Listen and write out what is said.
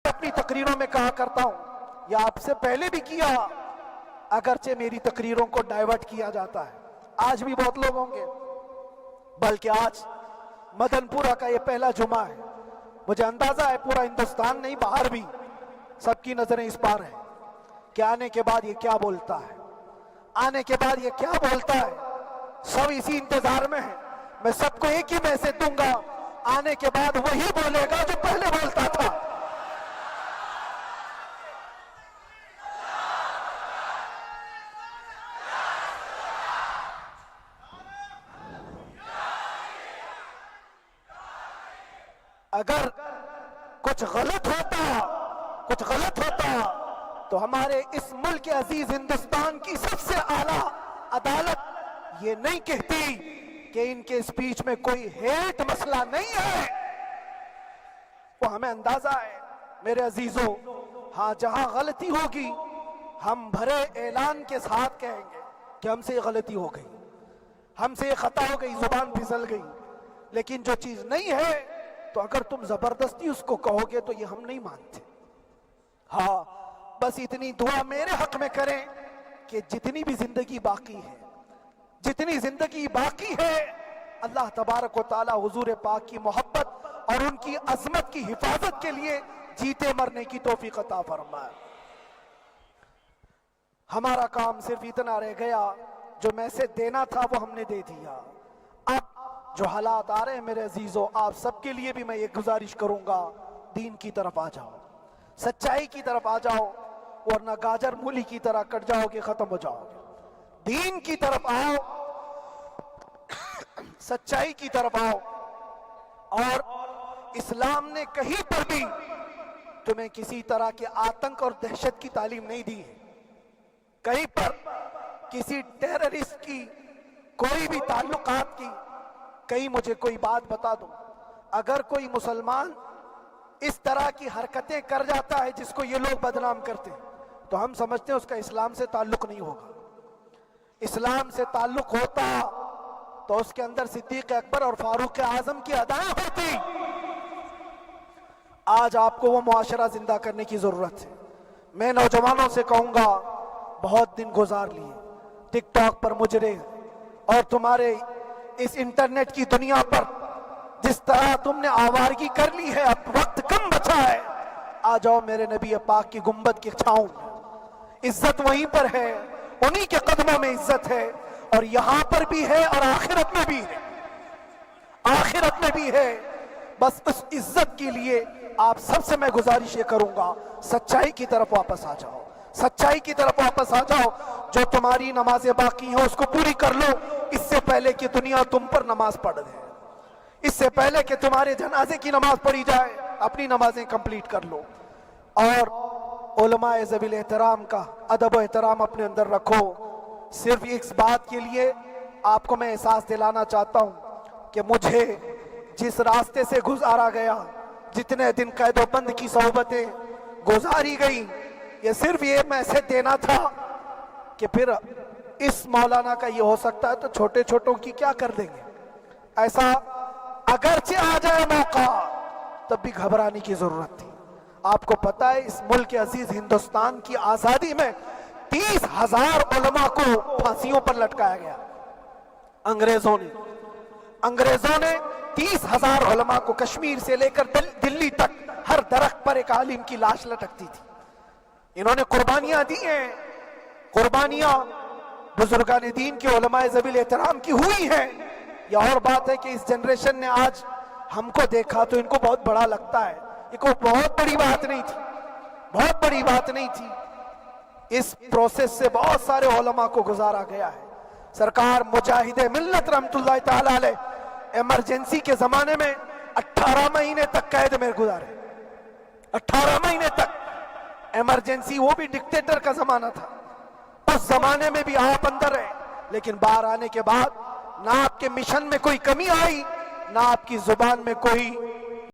اپنی تقریروں میں کہا کرتا ہوں، یا آپ سے پہلے بھی کیا، اگرچہ میری تقریروں کو ڈائیورٹ کیا جاتا ہے، آج بھی بہت لوگ ہوں گے، بلکہ آج مدن پورہ کا یہ پہلا جمعہ ہے، مجھے اندازہ ہے پورا ہندوستان نہیں باہر بھی سب کی نظریں اس بار ہیں کہ آنے کے بعد یہ کیا بولتا ہے، آنے کے بعد یہ کیا بولتا ہے۔ سب اسی انتظار میں ہیں، میں سب کو ایک ہی میسج دوں گا، آنے کے بعد وہی بولے گا جو پہلے بولتا تھا۔ اگر کچھ غلط ہوتا تو ہمارے اس ملک عزیز ہندوستان کی سب سے اعلیٰ عدالت یہ نہیں کہتی کہ ان کے اسپیچ میں کوئی ہیٹ مسئلہ نہیں ہے۔ وہ ہمیں اندازہ ہے میرے عزیزوں، ہاں جہاں غلطی ہوگی ہم بھرے اعلان کے ساتھ کہیں گے کہ ہم سے یہ غلطی ہو گئی، ہم سے یہ خطا ہو گئی، زبان پھسل گئی، لیکن جو چیز نہیں ہے تو اگر تم زبردستی اس کو کہو گے تو یہ ہم نہیں مانتے۔ ہاں بس اتنی دعا میرے حق میں کریں کہ جتنی بھی زندگی باقی ہے اللہ تبارک و تعالی حضور پاک کی محبت اور ان کی عظمت کی حفاظت کے لیے جیتے مرنے کی توفیق عطا فرمائے۔ ہمارا کام صرف اتنا رہ گیا، جو میسج دینا تھا وہ ہم نے دے دیا۔ اب جو حالات آ رہے ہیں میرے عزیزوں، آپ سب کے لیے بھی میں یہ گزارش کروں گا، دین کی طرف آ جاؤ، سچائی کی طرف آ جاؤ، ورنہ گاجر مولی کی طرح کٹ جاؤ گے، ختم ہو جاؤ گے۔ دین کی طرف آؤ، سچائی کی طرف آؤ، اور اسلام نے کہیں پر بھی تمہیں کسی طرح کے آتنک اور دہشت کی تعلیم نہیں دی ہے، کہیں پر کسی ٹیررسٹ کی کوئی بھی تعلقات کی۔ کہیں مجھے کوئی بات بتا دو، اگر کوئی مسلمان اس طرح کی حرکتیں کر جاتا ہے جس کو یہ لوگ بدنام کرتے ہیں تو ہم سمجھتے ہیں اس کا اسلام سے تعلق نہیں ہوگا۔ اسلام سے تعلق ہوتا تو اس کے اندر صدیق اکبر اور فاروق اعظم کی ادائیں ہوتی۔ آج آپ کو وہ معاشرہ زندہ کرنے کی ضرورت ہے۔ میں نوجوانوں سے کہوں گا، بہت دن گزار لیے ٹک ٹاک پر مجرے، اور تمہارے اس انٹرنیٹ کی دنیا پر جس طرح تم نے آوارگی کر لی ہے، اب وقت کم بچا ہے، آ جاؤ میرے نبی پاک کی گنبد کی چھاؤں میں۔ عزت وہیں پر ہے، انہی کے قدموں میں عزت ہے، اور یہاں پر بھی ہے اور آخرت میں بھی ہے، آخرت میں بھی ہے۔ بس اس عزت کے لیے آپ سب سے میں گزارش یہ کروں گا، سچائی کی طرف واپس آ جاؤ، سچائی کی طرف واپس آ جاؤ۔ جو تمہاری نمازیں باقی ہیں اس کو پوری کر لو، اس سے پہلے کہ دنیا تم پر نماز پڑھ دے، اس سے پہلے کہ تمہارے جنازے کی نماز پڑھی جائے اپنی نمازیں کمپلیٹ کر لو۔ اور علماء ذوی الاحترام کا ادب و احترام اپنے اندر رکھو۔ صرف اس بات کے لیے آپ کو میں احساس دلانا چاہتا ہوں کہ مجھے جس راستے سے گزارا گیا، جتنے دن قید و بند کی صحبتیں گزاری گئی، یہ صرف یہ میسج دینا تھا کہ پھر اس مولانا کا یہ ہو سکتا ہے تو چھوٹے چھوٹوں کی کیا کر دیں گے۔ ایسا اگرچہ آ جائے موقع تب بھی گھبرانے کی ضرورت تھی۔ آپ کو پتہ ہے اس ملک عزیز ہندوستان کی آزادی میں 30,000 علماء کو پھانسیوں پر لٹکایا گیا۔ انگریزوں نے 30,000 علماء کو کشمیر سے لے کر دلی تک ہر درخت پر ایک عالم کی لاش لٹکتی تھی۔ انہوں نے قربانیاں دی ہیں، قربانیاں بزرگان دین کے علماء ذوی الاحترام کی ہوئی ہیں۔ یہ اور بات ہے کہ اس جنریشن نے آج ہم کو دیکھا تو ان کو بہت بڑا لگتا ہے، یہ کوئی بہت بڑی بات نہیں تھی، بہت بڑی بات نہیں تھی۔ اس پروسیس سے بہت سارے علماء کو گزارا گیا ہے۔ سرکار مجاہد ملت رحمت اللہ تعالی علیہ ایمرجنسی کے زمانے میں 18 مہینے تک قید میں گزارے، 18 مہینے تک ایمرجنسی، وہ بھی ڈکٹیٹر کا زمانہ تھا، اس زمانے میں بھی آپ اندر رہے، لیکن باہر آنے کے بعد نہ آپ کے مشن میں کوئی کمی آئی، نہ آپ کی زبان میں کوئی